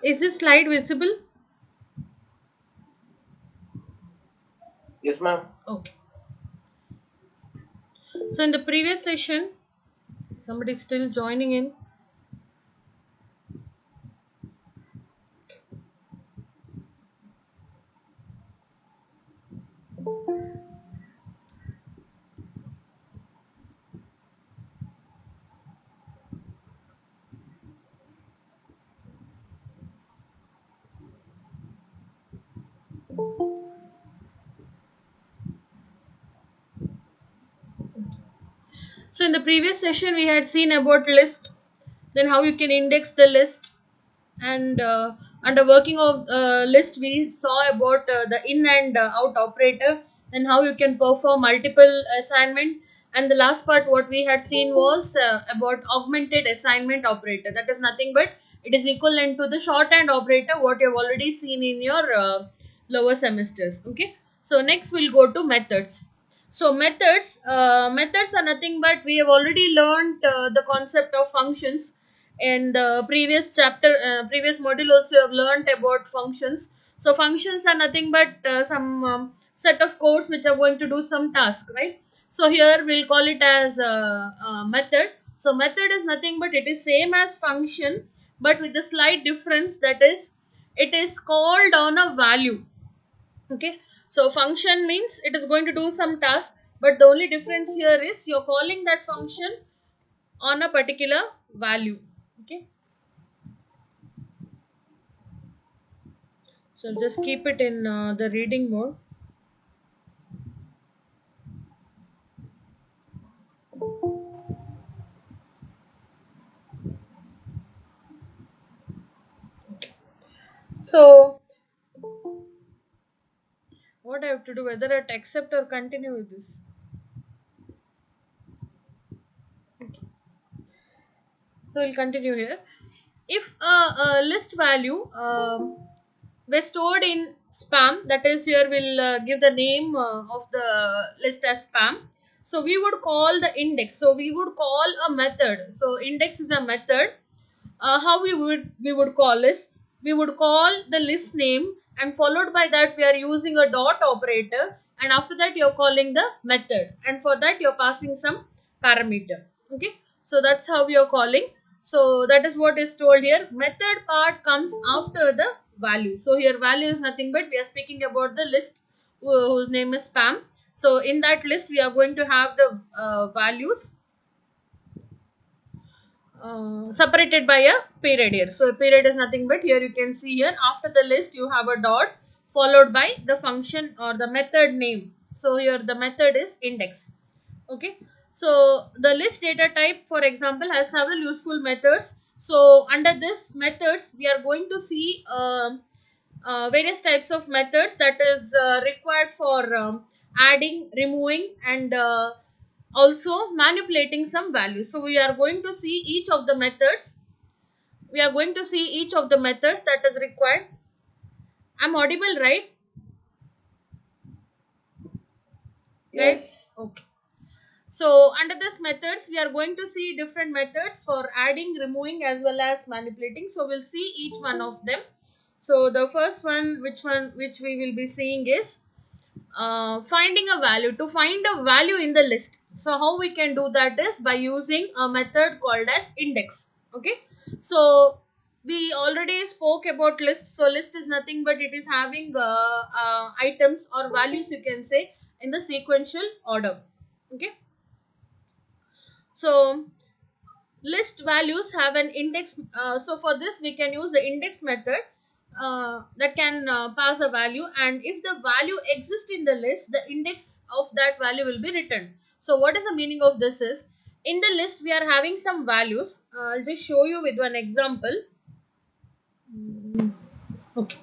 Is this slide visible? Yes, ma'am. Okay. So in the previous session, somebody still joining in. So in the previous session, we had seen about list, then how you can index the list, and under working of list, we saw about the in and out operator, then how you can perform multiple assignment, and the last part what we had seen was about augmented assignment operator. That is nothing but it is equivalent to the shorthand operator what you have already seen in your lower semesters. Okay, so next we'll go to methods. So methods are nothing but we have already learned the concept of functions. In the previous chapter, previous module also you have learned about functions. So functions are nothing but some set of codes which are going to do some task, right? So here we'll call it as method. So method is nothing but it is same as function, but with a slight difference, that is it is called on a value. Okay, so function means it is going to do some task, but the only difference here is you're calling that function on a particular value. Okay, so just keep it in the reading mode. So what I have to do, whether I accept or continue with this. So we'll continue here. If a list value were stored in spam, that is here we'll give the name of the list as spam. So we would call the index. So we would call a method. So index is a method. How we would call is we would call the list name, and followed by that we are using a dot operator, and after that you're calling the method, and for that you're passing some parameter. Okay, so that's how we are calling. So that is what is told here. Method part comes after the value. So here value is nothing but we are speaking about the list whose name is spam. So in that list we are going to have the values separated by a period here. So a period is nothing but here you can see here after the list you have a dot followed by the function or the method name. So here the method is index. Okay, so the list data type for example has several useful methods. So under this methods we are going to see various types of methods that is required for adding, removing, and also manipulating some values. So we are going to see each of the methods. We are going to see each of the methods that is required. I'm audible, right, guys? Yes. Okay. So under this methods, we are going to see different methods for adding, removing, as well as manipulating. So we'll see each one of them. So the first one which we will be seeing is finding a value. To find a value in the list, so how we can do that is by using a method called as index. Okay, so we already spoke about list. So list is nothing but it is having items or values, you can say, in the sequential order. Okay, so list values have an index. So for this we can use the index method that can pass a value, and if the value exists in the list, the index of that value will be returned. So what is the meaning of this is, in the list we are having some values. I'll just show you with one example. Okay,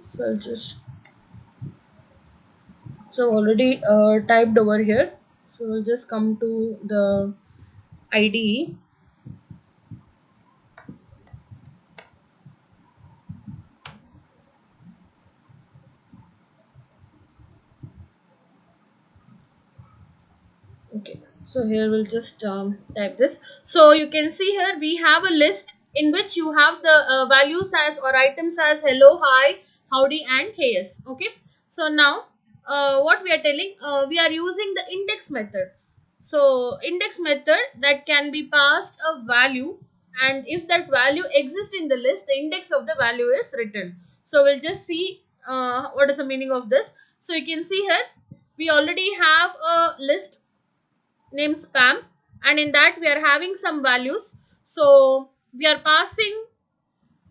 so I'll just, so already typed over here. So we'll just come to the IDE. Okay, so here we'll just type this. So you can see here we have a list, in which you have the values as or items as hello, hi, howdy, and yes. Okay. So now what we are telling, we are using the index method. So index method that can be passed a value, and if that value exists in the list, the index of the value is written. So we'll just see what is the meaning of this. So you can see here we already have a list named spam, and in that we are having some values. So we are passing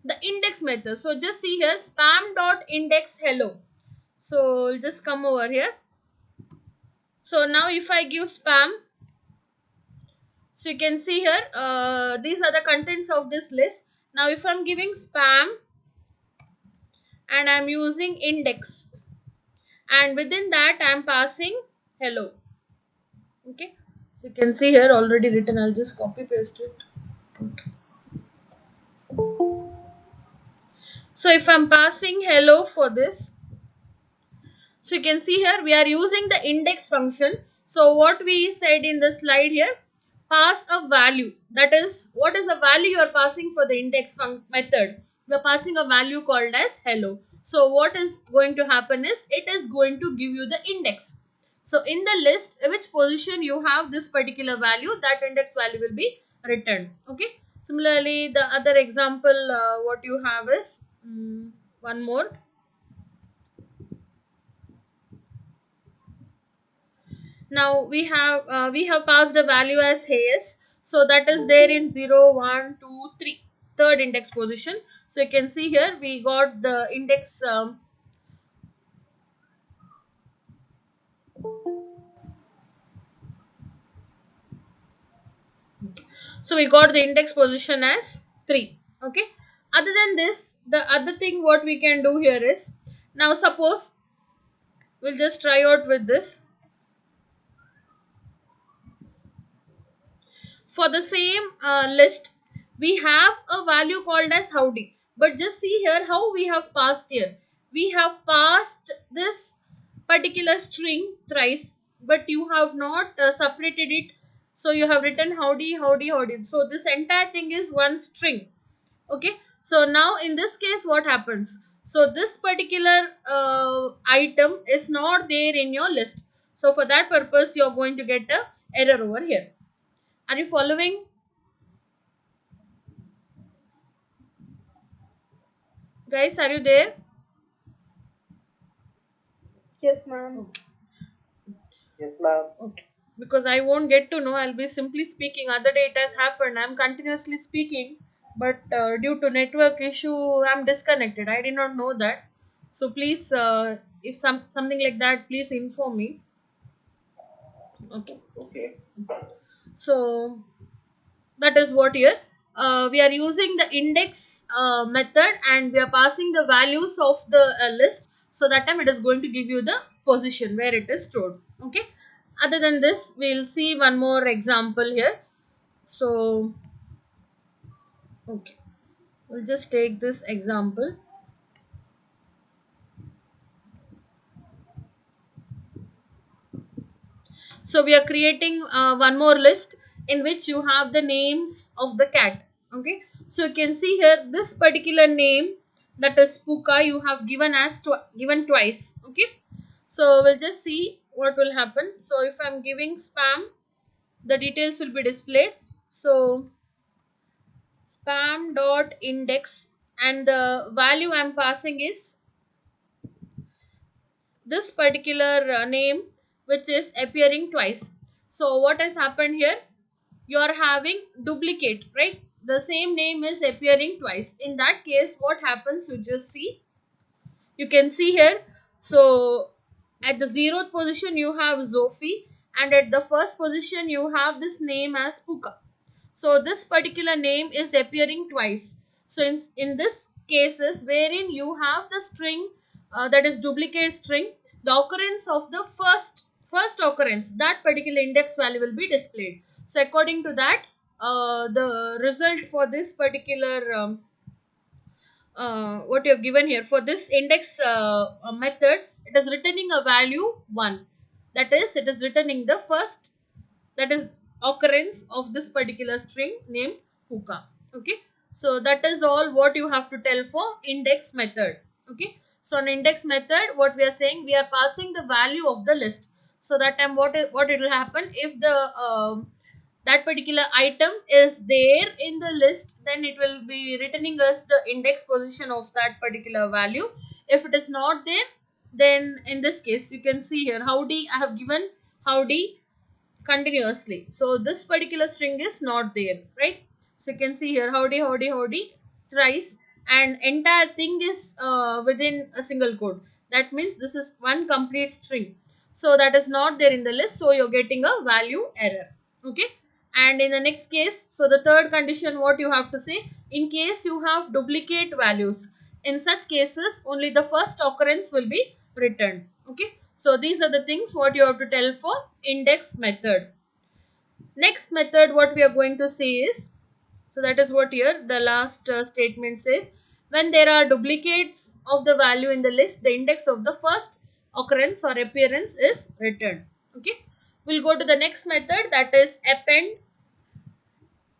the index method. So just see here spam dot index hello. So we'll just come over here. So now if I give spam, so you can see here these are the contents of this list. Now if I'm giving spam and I'm using index, and within that I'm passing hello. Okay, you can see here already written. I'll just copy paste it. So if I'm passing hello for this, so you can see here we are using the index function. So what we said in the slide here, pass a value. That is, what is the value you are passing for the index method? We are passing a value called as hello. So what is going to happen is it is going to give you the index. So in the list, which position you have this particular value, that index value will be returned. Okay. Similarly, the other example what you have is one more. Now we have passed a value as Hayes, so that is there in 0, 1, 2, 3, third index position. So you can see here we got the index. So we got the index position as 3. Okay. Other than this, the other thing what we can do here is, now suppose we'll just try out with this. For the same list, we have a value called as howdy, but just see here how we have passed here. We have passed this particular string thrice, but you have not separated it. So you have written howdy, howdy, howdy. So this entire thing is one string. Okay. So now in this case what happens, so this particular item is not there in your list. So for that purpose you're going to get a error over here. Are you following, guys? Are you there? Yes, ma'am. Okay. Yes, ma'am. Okay. Because I won't get to know, I'll be simply speaking. Other day it has happened. I'm continuously speaking, but due to network issue, I'm disconnected. I did not know that. So please, if something like that, please inform me. Okay. Okay. So that is what here we are using the index method, and we are passing the values of the list, so that time it is going to give you the position where it is stored. Okay. Other than this, we'll see one more example here. So okay, we'll just take this example. So we are creating one more list in which you have the names of the cat. Okay. So you can see here this particular name, that is Puka, you have given as given twice. Okay. So we'll just see what will happen. So if I'm giving spam, the details will be displayed. So spam dot index, and the value I'm passing is this particular name which is appearing twice. So what has happened here, you are having duplicate, right? The same name is appearing twice. In that case what happens, you just see, you can see here. So at the 0th position you have Zofi, and at the first position you have this name as Puka. So this particular name is appearing twice. So in this cases wherein you have the string, that is duplicate string, the occurrence of the first occurrence, that particular index value will be displayed. So according to that, the result for this particular what you have given here for this index method, it is returning a value 1. That is, it is returning the first, that is, occurrence of this particular string named Puka. Okay. So that is all what you have to tell for index method. Okay. So on index method, what we are saying, we are passing the value of the list. So that time what it will happen, if the that particular item is there in the list, then it will be returning us the index position of that particular value. If it is not there, then in this case you can see here, howdy, I have given howdy continuously. So this particular string is not there, right? So you can see here, howdy, howdy, howdy thrice, and entire thing is within a single code. That means this is one complete string. So that is not there in the list. So you're getting a value error. Okay. And in the next case, so the third condition, what you have to say, in case you have duplicate values, in such cases only the first occurrence will be returned. Okay. So these are the things what you have to tell for index method. Next method what we are going to see is, so that is what here the last statement says, when there are duplicates of the value in the list, the index of the first occurrence or appearance is returned. Okay. We'll go to the next method, that is append.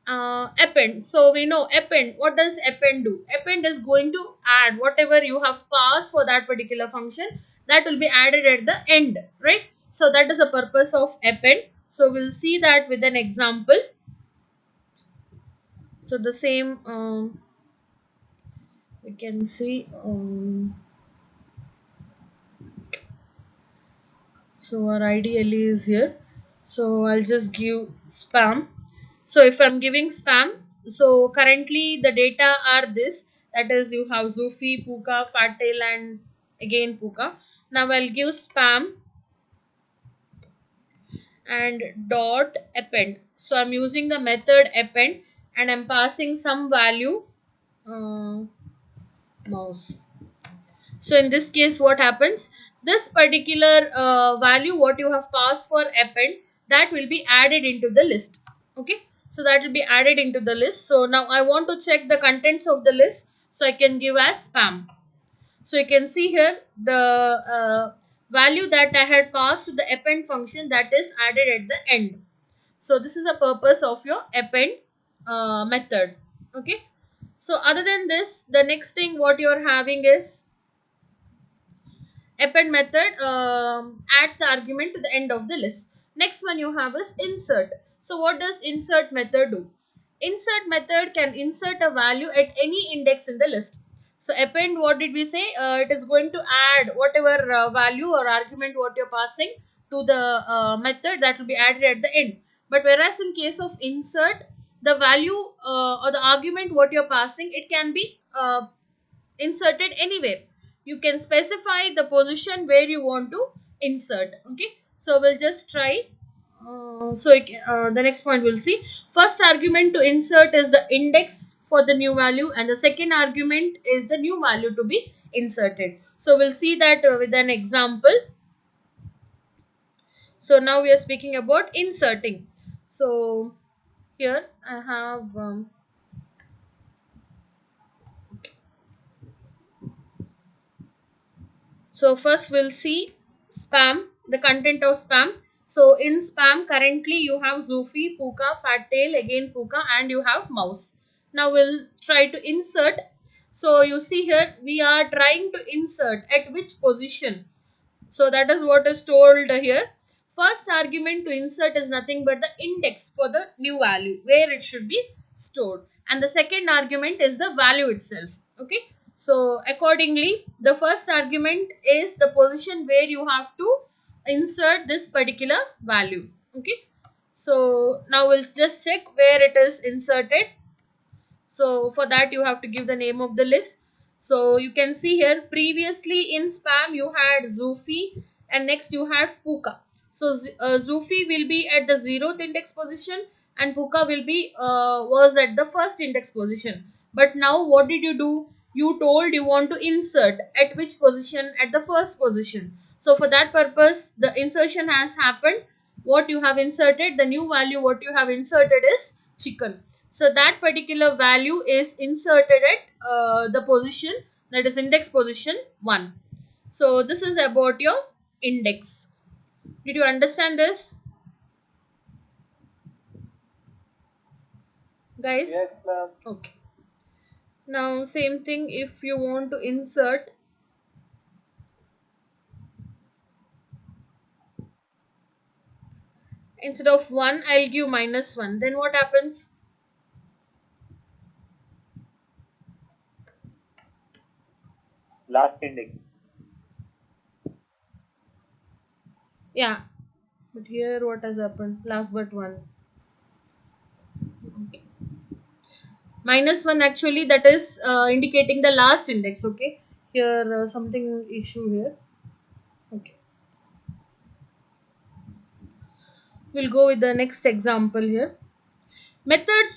Append. So we know append. What does append do? Append is going to add whatever you have passed for that particular function, that will be added at the end, right? So that is the purpose of append. So we'll see that with an example. So the same we can see. So our IDLE is here. So I'll just give spam. So if I'm giving spam, so currently the data are this. That is, you have Zufi, Puka, Fattail, and again Puka. Now I'll give spam and dot append. So I'm using the method append and I'm passing some value mouse. So in this case, what happens? This particular value, what you have passed for append, that will be added into the list. Okay. So that will be added into the list. So now I want to check the contents of the list. So I can give as spam. So you can see here the value that I had passed to the append function, that is added at the end. So this is a purpose of your append method. Okay. So other than this, the next thing what you are having is append method adds the argument to the end of the list. Next one you have is insert. So what does insert method do? Insert method can insert a value at any index in the list. So append, what did we say? It is going to add whatever value or argument what you're passing to the method, that will be added at the end. But whereas in case of insert, the value or the argument what you're passing, it can be inserted anywhere. You can specify the position where you want to insert. Okay. So we'll just try. The next point we'll see, first argument to insert is the index for the new value, and the second argument is the new value to be inserted. So we'll see that with an example. So now we are speaking about inserting. So here I have so first we'll see spam, the content of spam. So in spam currently you have Zufi, Puka, Fattail, again Puka, and you have mouse. Now we'll try to insert. So you see here we are trying to insert at which position. So that is what is told here. First argument to insert is nothing but the index for the new value where it should be stored. And the second argument is the value itself. Okay. So accordingly, the first argument is the position where you have to insert this particular value. Okay. So now we'll just check where it is inserted. So for that you have to give the name of the list. So you can see here previously in spam you had Zufi and next you had Puka. So Zufi will be at the 0th index position and Puka will be was at the first index position. But now what did you do? You told you want to insert at which position? At the first position. So for that purpose the insertion has happened. What you have inserted, the new value what you have inserted is chicken. So that particular value is inserted at the position, that is index position 1. So this is about your index. Did you understand this, guys? Yes, ma'am. Okay. Now same thing, if you want to insert, instead of 1 I'll give -1, then what happens? Last index. Yeah, but here what has happened? Last but 1. Okay. -1 actually, that is indicating the last index. Okay, here something issue here. Okay, we'll go with the next example here. Methods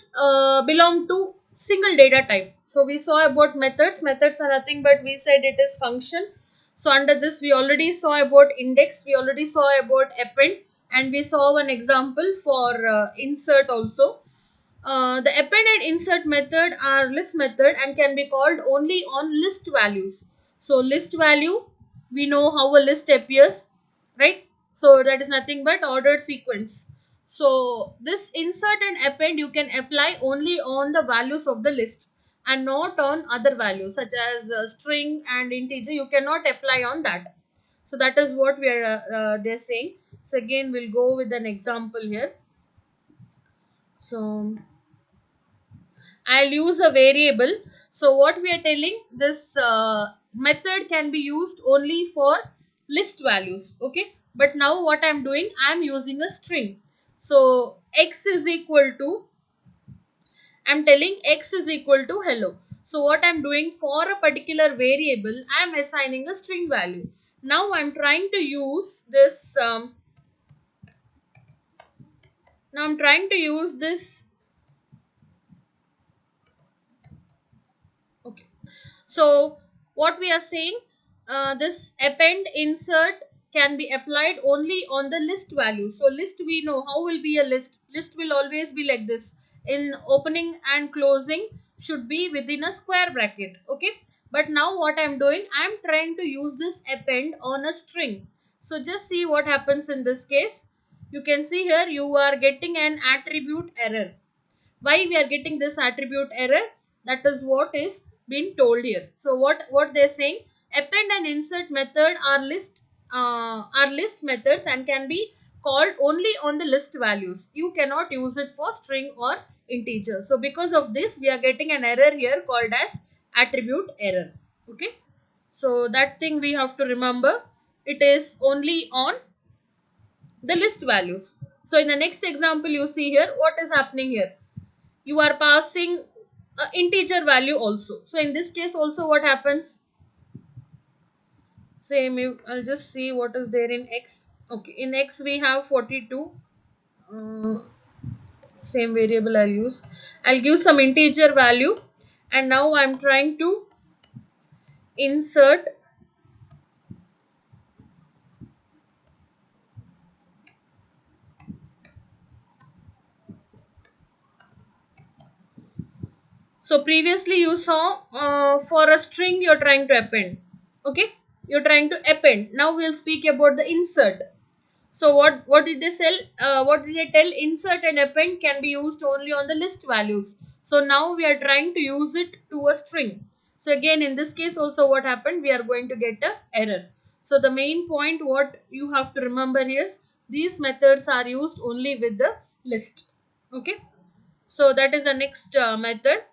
belong to single data type. So we saw about methods. Methods are nothing but, we said, it is function. So under this we already saw about index, we already saw about append, and we saw one example for insert also. The append and insert method are list method and can be called only on list values. So list value, we know how a list appears, right? So that is nothing but ordered sequence. So this insert and append you can apply only on the values of the list and not on other values such as string and integer. You cannot apply on that. So that is what we are they're saying. So again we'll go with an example here. So I'll use a variable. So what we are telling, this method can be used only for list values. Okay. But now what I'm doing, I'm using a string. So x is equal to, I'm telling x is equal to hello. So what I'm doing, for a particular variable, I'm assigning a string value. Now I'm trying to use this. Now I'm trying to use this. Okay. So what we are saying, this append insert can be applied only on the list value. So list, we know how will be a list. List will always be like this. In opening and closing should be within a square bracket. Okay. But now what I'm doing, I'm trying to use this append on a string. So just see what happens in this case. You can see here you are getting an attribute error. Why we are getting this attribute error? That is what is being told here. So what they're saying, append and insert method are list methods and can be called only on the list values. You cannot use it for string or integer. So because of this we are getting an error here called as attribute error. Okay, so that thing we have to remember, it is only on the list values. So in the next example, you see here what is happening here, you are passing a integer value also. So in this case also what happens, same, I'll just see what is there in x. Okay, in x we have 42. uh, Same variable I'll use, I'll give some integer value, and now I'm trying to insert. So previously you saw, for a string you're trying to append. Okay, you're trying to append. Now we'll speak about the insert. So what did they sell? What did they tell? Insert and append can be used only on the list values. So now we are trying to use it to a string. So again in this case also what happened? We are going to get a error. So the main point what you have to remember is, these methods are used only with the list. Okay. So that is the next method.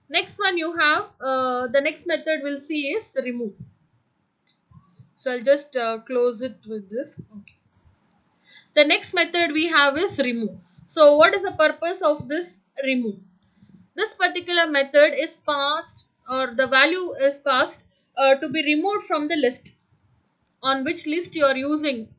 Next one you have, the next method we'll see is remove. So I'll just close it with this. Okay. The next method we have is remove. So what is the purpose of this remove? This particular method is passed, or the value is passed to be removed from the list. On which list you are using,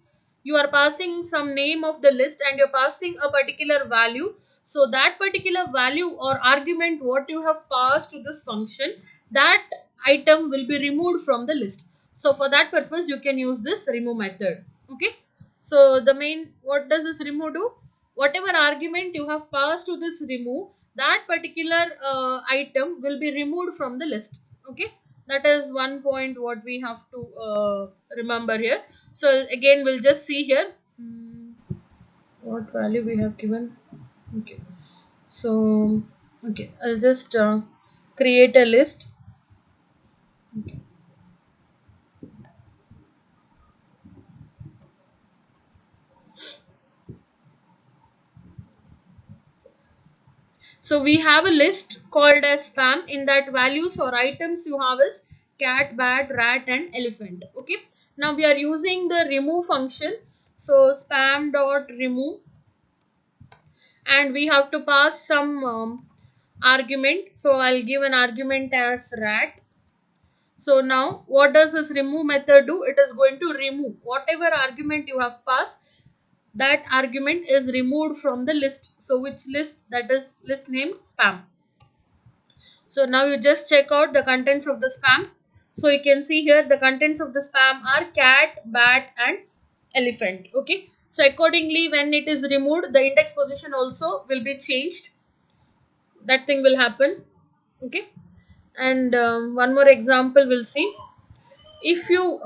you are passing some name of the list and you're passing a particular value. So that particular value or argument what you have passed to this function, that item will be removed from the list. So for that purpose you can use this remove method. Okay, so the main, what does this remove do? Whatever argument you have passed to this remove, that particular item will be removed from the list. Okay, that is one point what we have to remember here. So again we'll just see here. What value we have given. Okay, so okay, I'll just create a list. So we have a list called as spam. In that, values or items you have is cat, bat, rat, and elephant. Okay. Now we are using the remove function. So spam dot remove, and we have to pass some argument. So I'll give an argument as rat. So now what does this remove method do? It is going to remove whatever argument you have passed. That argument is removed from the list. So which list? That is list name spam. So now you just check out the contents of the spam. So you can see here the contents of the spam are cat, bat, and elephant. Okay. So accordingly, when it is removed, the index position also will be changed. That thing will happen. Okay. And one more example we'll see. If you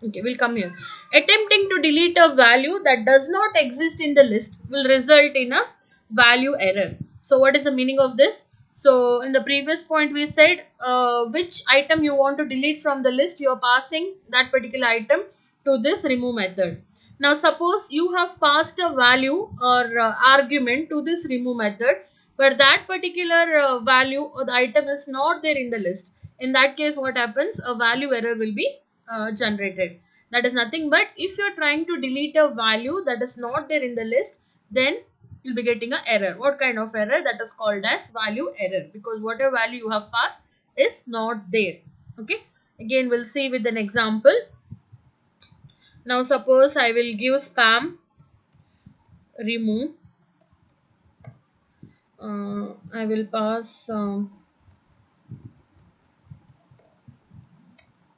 okay, we'll come here. Attempting to delete a value that does not exist in the list will result in a value error. So what is the meaning of this? So in the previous point we said which item you want to delete from the list, you are passing that particular item to this remove method. Now suppose you have passed a value or argument to this remove method where that particular value or the item is not there in the list. In that case, what happens? A value error will be generated. That is nothing but if you are trying to delete a value that is not there in the list, then you'll be getting an error. What kind of error? That is called as value error, because whatever value you have passed is not there. Okay. Again, we'll see with an example. Now suppose I will give spam remove. I will pass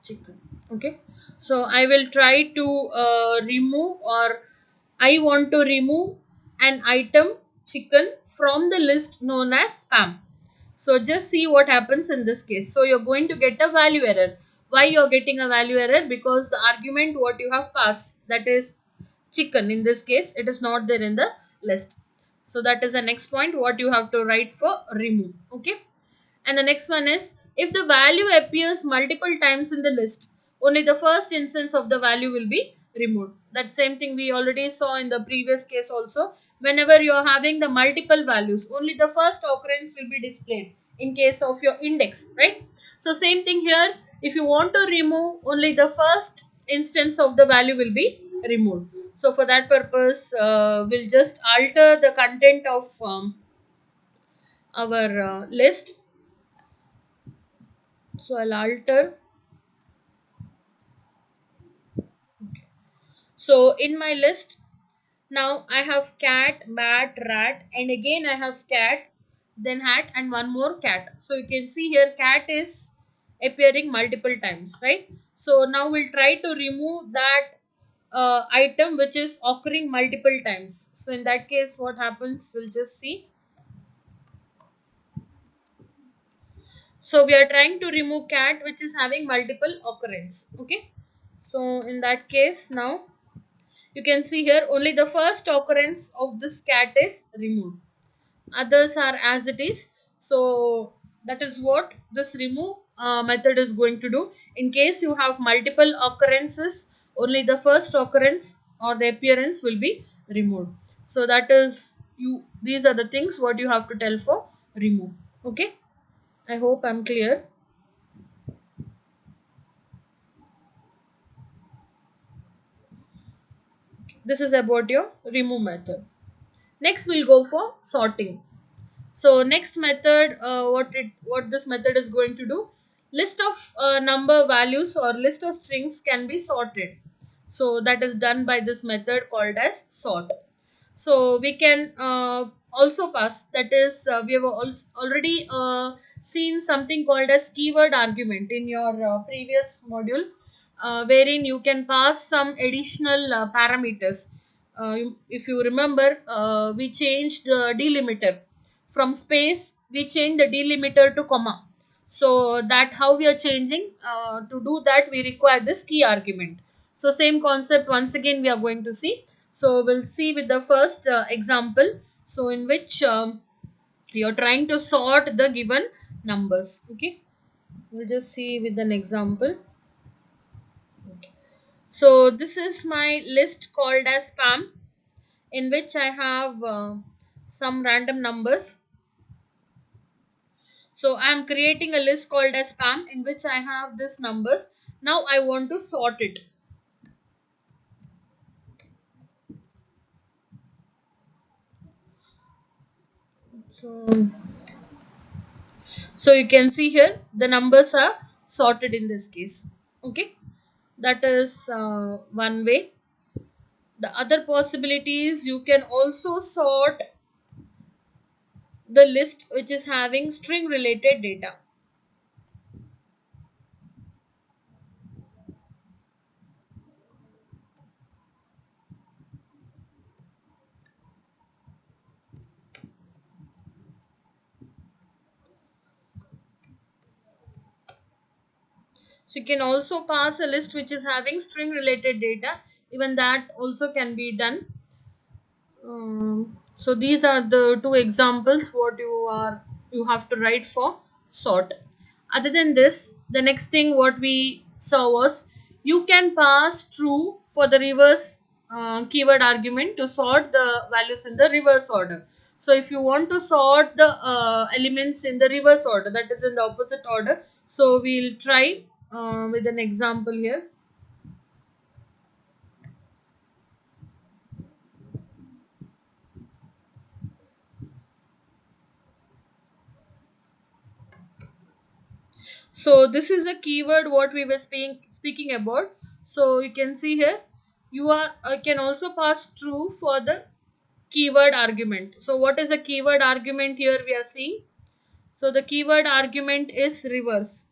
chicken. Okay. So I will try to remove, or I want to remove an item chicken from the list known as spam. So just see what happens in this case. So you're going to get a value error. Why you're getting a value error? Because the argument what you have passed, that is chicken, in this case it is not there in the list. So that is the next point what you have to write for remove. Okay. And the next one is, if the value appears multiple times in the list, only the first instance of the value will be removed. That same thing we already saw in the previous case also. Whenever you are having the multiple values, only the first occurrence will be displayed in case of your index, right? So same thing here. If you want to remove, only the first instance of the value will be removed. So for that purpose, we'll just alter the content of our list. So I'll alter. So in my list, now I have cat, bat, rat, and again I have cat, then hat, and one more cat. So you can see here cat is appearing multiple times, right? So now we'll try to remove that item which is occurring multiple times. So in that case, what happens? We'll just see. So we are trying to remove cat which is having multiple occurrence. Okay. So in that case, now you can see here only the first occurrence of this cat is removed. Others are as it is. So that is what this remove method is going to do. In case you have multiple occurrences, only the first occurrence or the appearance will be removed. So that is you. These are the things what you have to tell for remove. Okay. I hope I'm clear. This is about your remove method. Next, we'll go for sorting. So next method, what this method is going to do, list of number values or list of strings can be sorted. So that is done by this method called as sort. So we can also pass, that is we have already seen something called as keyword argument in your previous module, wherein you can pass some additional parameters. If you remember, we changed delimiter from space, we change the delimiter to comma. So that how we are changing, to do that we require this key argument. So same concept once again we are going to see. So we'll see with the first example, so in which you're trying to sort the given numbers. Okay, we'll just see with an example. So this is my list called as spam, in which I have some random numbers. So I'm creating a list called as spam in which I have these numbers. Now I want to sort it. So, so you can see here the numbers are sorted in this case. Okay, that is one way. The other possibility is you can also sort the list which is having string related data. So you can also pass a list which is having string related data. Even that also can be done. So these are the two examples what you have to write for sort. Other than this, the next thing what we saw was you can pass true for the reverse keyword argument to sort the values in the reverse order. So if you want to sort the elements in the reverse order, that is in the opposite order, so we'll try with an example here. So this is the keyword what we were speaking about. So you can see here you are can also pass true for the keyword argument. So what is the keyword argument here we are seeing? So the keyword argument is reverse,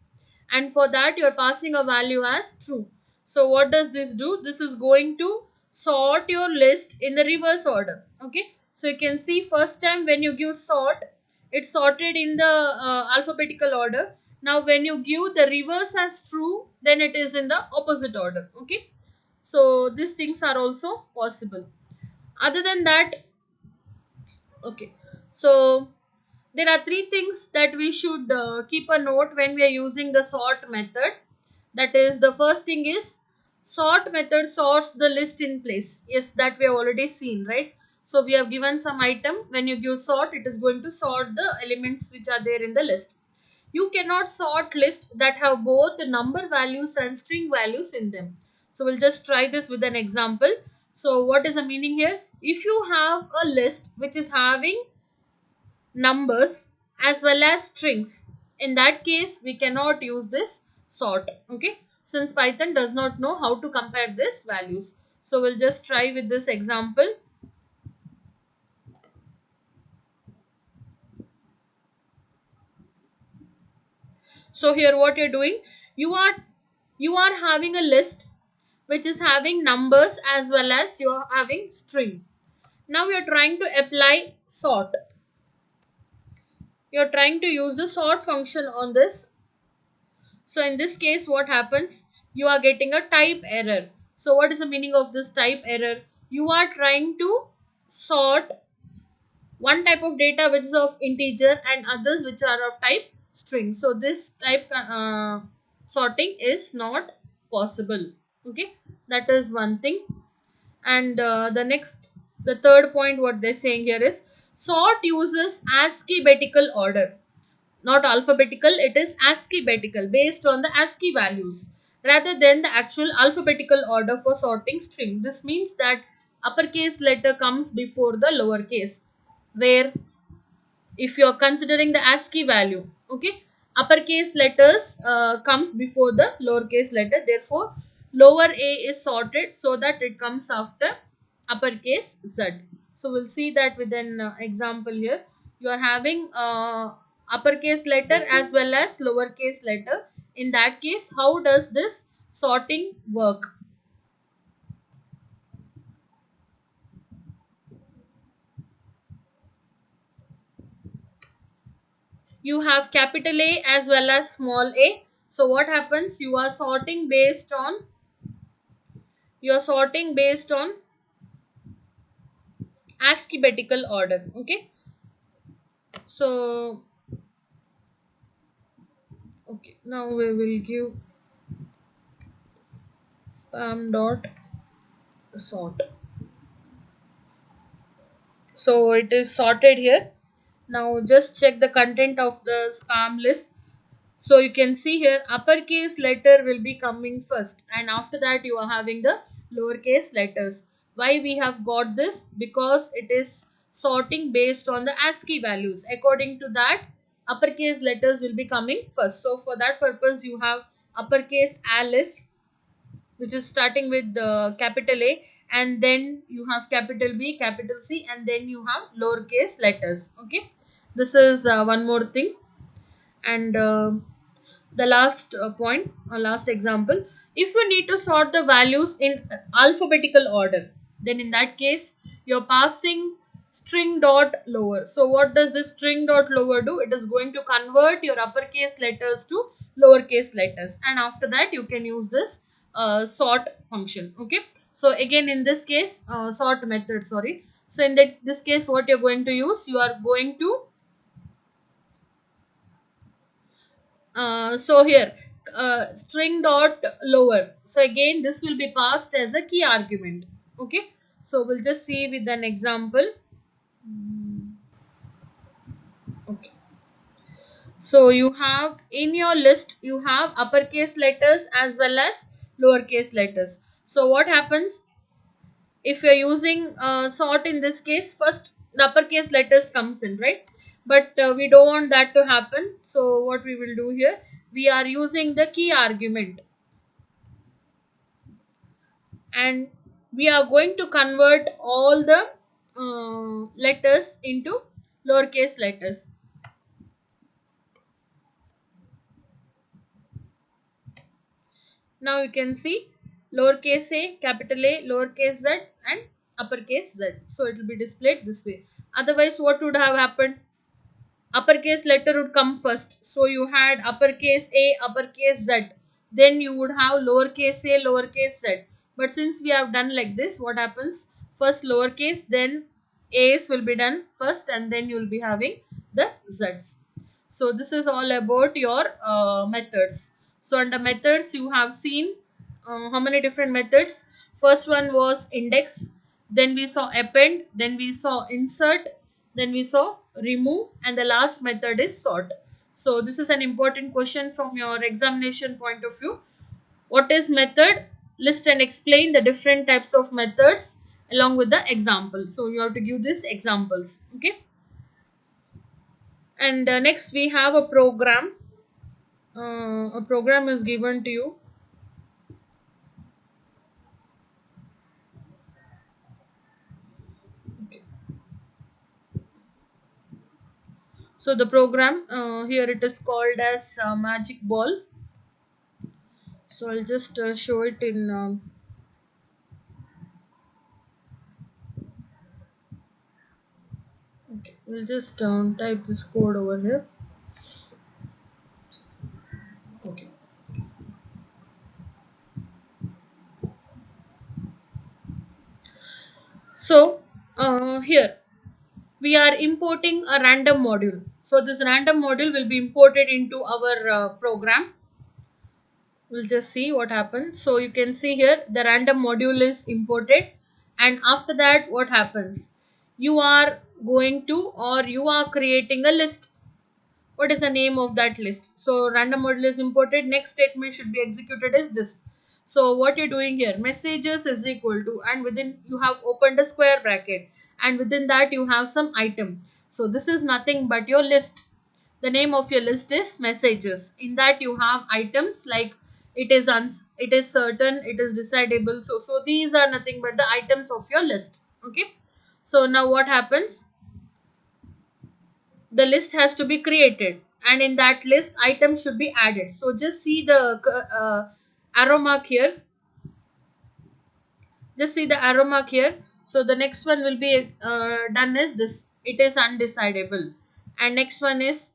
and for that you are passing a value as true. So what does this do? This is going to sort your list in the reverse order. Okay, so you can see first time when you give sort, it's sorted in the alphabetical order. Now when you give the reverse as true, then it is in the opposite order. Okay, so these things are also possible. Other than that, okay, so there are three things that we should keep a note when we are using the sort method. That is, the first thing is sort method sorts the list in place. Yes, that we have already seen, right? So we have given some item. When you give sort, it is going to sort the elements which are there in the list. You cannot sort lists that have both number values and string values in them. So we'll just try this with an example. So what is the meaning here? If you have a list which is having numbers as well as strings, in that case we cannot use this sort. Okay, since Python does not know how to compare these values. So we'll just try with this example. So here what you're doing, you are you are having a list which is having numbers as well as you are having string. Now you're trying to apply sort. You're trying to use the sort function on this. So in this case, what happens? You are getting a type error. So what is the meaning of this type error? You are trying to sort one type of data which is of integer and others which are of type string. So this type sorting is not possible. Okay, that is one thing. And the third point what they're saying here is sort uses ASCII order, not alphabetical. It is ASCII based on the ASCII values rather than the actual alphabetical order for sorting string. This means that uppercase letter comes before the lowercase, where if you're considering the ASCII value, okay, uppercase letters comes before the lowercase letter. Therefore, lower a is sorted so that it comes after uppercase z. So we'll see that with an example here. You are having uppercase letter as well as lowercase letter. In that case, how does this sorting work? You have capital A as well as small a. So what happens? You are sorting based on alphabetical order. Okay, so Okay, now we will give spam dot sort. So it is sorted here. Now just check the content of the spam list. So you can see here uppercase letter will be coming first, and after that you are having the lowercase letters. Why we have got this? Because it is sorting based on the ASCII values. According to that, uppercase letters will be coming first. So for that purpose you have uppercase Alice, which is starting with the capital A, and then you have capital B, capital C, and then you have lowercase letters. Okay, this is one more thing. And the last point or last example, if you need to sort the values in alphabetical order, then in that case you're passing string dot lower. So what does this string dot lower do? It is going to convert your uppercase letters to lowercase letters, and after that you can use this sort function. Okay, so again in this case, sort method, sorry. So in this case, what you're going to use, you are going to so here string dot lower, so again this will be passed as a key argument. Okay, so we'll just see with an example. Okay, so you have in your list, you have uppercase letters as well as lowercase letters. So what happens if you're using sort? In this case, first the uppercase letters comes in, right? But we don't want that to happen, so what we will do here, we are using the key argument, and we are going to convert all the letters into lowercase letters. Now you can see lowercase a, capital A, lowercase z, and uppercase z. So it will be displayed this way. Otherwise, what would have happened? Uppercase letter would come first. So you had uppercase A, uppercase Z. Then you would have lowercase a, lowercase z. But since we have done like this, what happens? First lowercase, then A's will be done first, and then you will be having the Z's. So this is all about your methods. So under methods, you have seen how many different methods. First one was index, then we saw append, then we saw insert, then we saw remove, and the last method is sort. So this is an important question from your examination point of view. What is method? List and explain the different types of methods along with the example. So you have to give these examples. Okay, and next we have a program. A program is given to you. So the program here, it is called as magic ball. So I'll just show it in okay, we'll just type this code over here. Okay, so here we are importing a random module. So this random module will be imported into our program. We'll just see what happens. So you can see here the random module is imported, and after that what happens, you are going to, or you are creating a list. What is the name of that list? So random module is imported, next statement should be executed as this. So what you're doing here, messages is equal to, and within you have opened a square bracket, and within that you have some item. So this is nothing but your list. The name of your list is messages. In that you have items like it is certain, it is decidable. So these are nothing but the items of your list. Okay, so now what happens, the list has to be created, and in that list items should be added. So just see the arrow mark here, just see the arrow mark here. So the next one will be done as this, it is undecidable, and next one is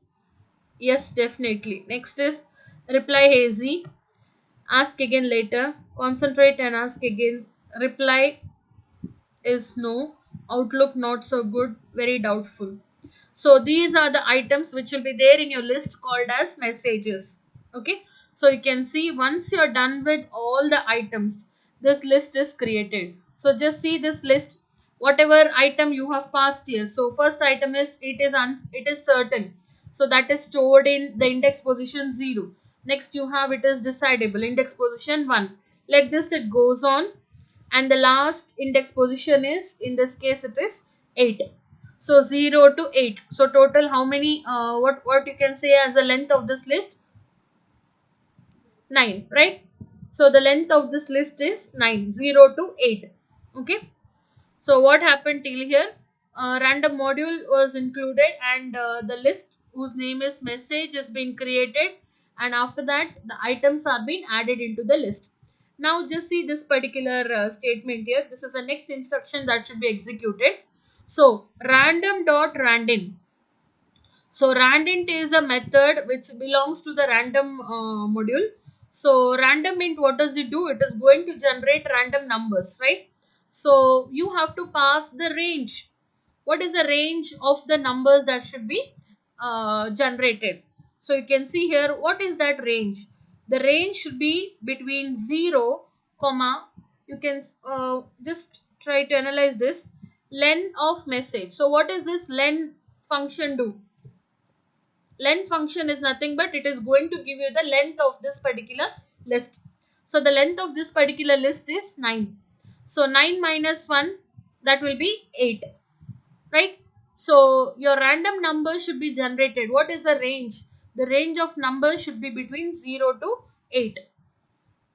yes definitely, next is reply hazy, ask again later, concentrate and ask again, reply is no, outlook not so good, very doubtful. So these are the items which will be there in your list called as messages. Okay, so you can see once you're done with all the items, this list is created. So just see this list, whatever item you have passed here. So first item is it is certain, so that is stored in the index position 0. Next you have it is decidable, index position 1. Like this it goes on, and the last index position is, in this case it is 8. So 0 to 8, so total how many, what you can say as the length of this list? 9, right? So the length of this list is 9, 0 to 8. Okay, so what happened till here? Random module was included, and the list whose name is message is being created, and after that the items are being added into the list. Now just see this particular statement here. This is the next instruction that should be executed. So random dot random. So randint is a method which belongs to the random module. So random int, what does it do? It is going to generate random numbers, right? So you have to pass the range. What is the range of the numbers that should be generated? So you can see here, what is that range? The range should be between 0 comma, you can just try to analyze this, len of message. So what is this len function do? Len function is nothing but it is going to give you the length of this particular list. So the length of this particular list is 9. So 9 minus 1, that will be 8, right? So your random number should be generated. What is the range? The range of numbers should be between 0 to 8.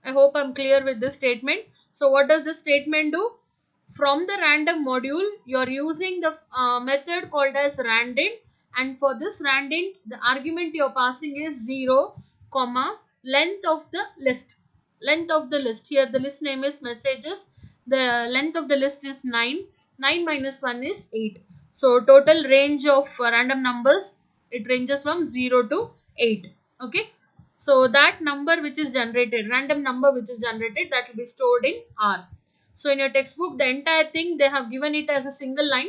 I hope I'm clear with this statement. So what does this statement do? From the random module, you're using the method called as randint, and for this randint, the argument you're passing is 0, comma, length of the list. Length of the list. Here the list name is messages. The length of the list is 9. 9 minus 1 is 8. So total range of random numbers, it ranges from 0 to 8. Okay. So that number which is generated, random number which is generated, that will be stored in R. So in your textbook, the entire thing they have given it as a single line.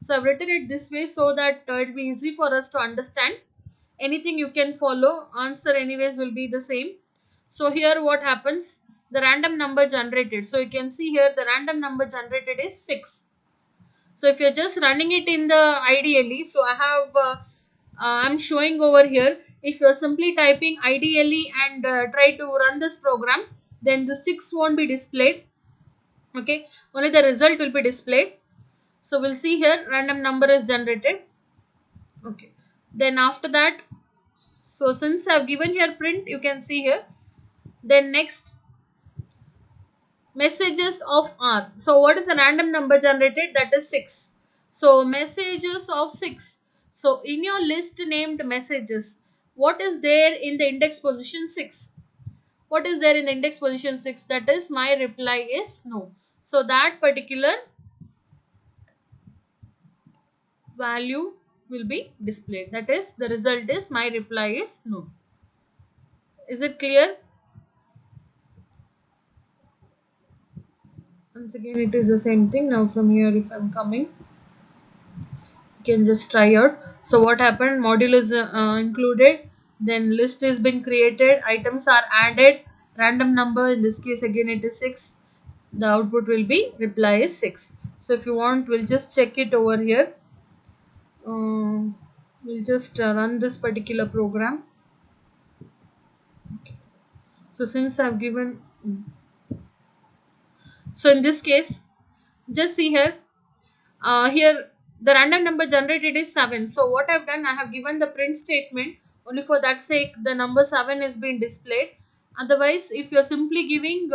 So I've written it this way so that it will be easy for us to understand. Anything you can follow, answer anyways will be the same. So here what happens? The random number generated. So you can see here the random number generated is 6. So if you're just running it in the ideally, so I'm showing over here. If you're simply typing ideally and try to run this program, then the 6 won't be displayed. Okay, only the result will be displayed. So we'll see here random number is generated. Okay, then after that, so since I've given here print, you can see here, then next, messages of R. So what is the random number generated? That is 6. So messages of 6. So in your list named messages, what is there in the index position 6? What is there in the index position 6? That is, my reply is no. So that particular value will be displayed. That is, the result is my reply is no. Is it clear? Once again, it is the same thing. Now from here, if I'm coming, can just try out. So what happened? Module is included, then list has been created, items are added, random number, in this case again it is 6. The output will be reply is 6. So if you want, we'll just check it over here. We'll just run this particular program. So since I've given, so in this case, just see here, here the random number generated is 7. So what I've done, I have given the print statement, only for that sake the number 7 is being displayed. Otherwise, if you're simply giving,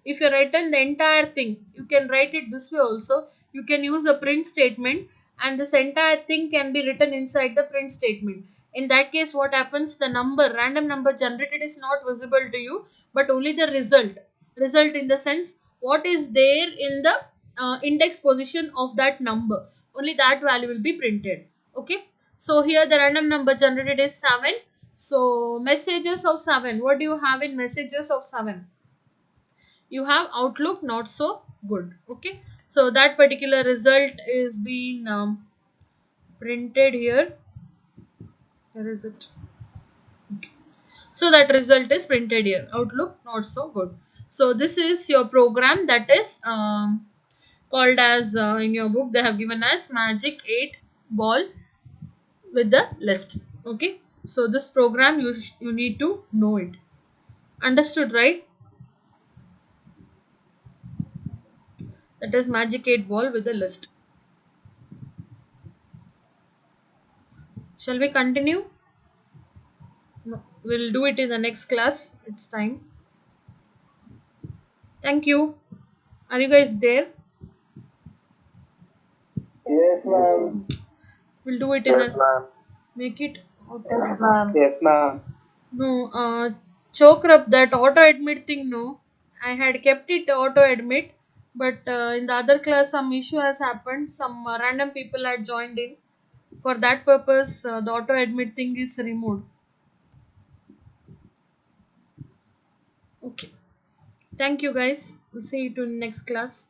if you written the entire thing, you can write it this way also. You can use a print statement, and this entire thing can be written inside the print statement. In that case, what happens? The number, random number generated is not visible to you, but only the result. Result in the sense, what is there in the index position of that number, only that value will be printed. Okay, so here the random number generated is 7. So messages of 7, what do you have in messages of 7? You have outlook not so good. Okay, so that particular result is being printed here. Where is it? So that result is printed here. Outlook not so good. So this is your program that is called as in your book they have given as Magic 8 Ball with the list. Okay. So this program you need to know it. Understood, right? That is Magic 8 Ball with the list. Shall we continue? No, we'll do it in the next class. It's time. Thank you. Are you guys there? Yes, ma'am. We'll do it in Yes, a ma'am. make it auto. Yes, ma'am. Yes, ma'am. No, choker up that auto admit thing. No, I had kept it auto admit, but in the other class some issue has happened. Some random people had joined in. For that purpose, the auto admit thing is removed. Okay. Thank you guys. We'll see you to next class.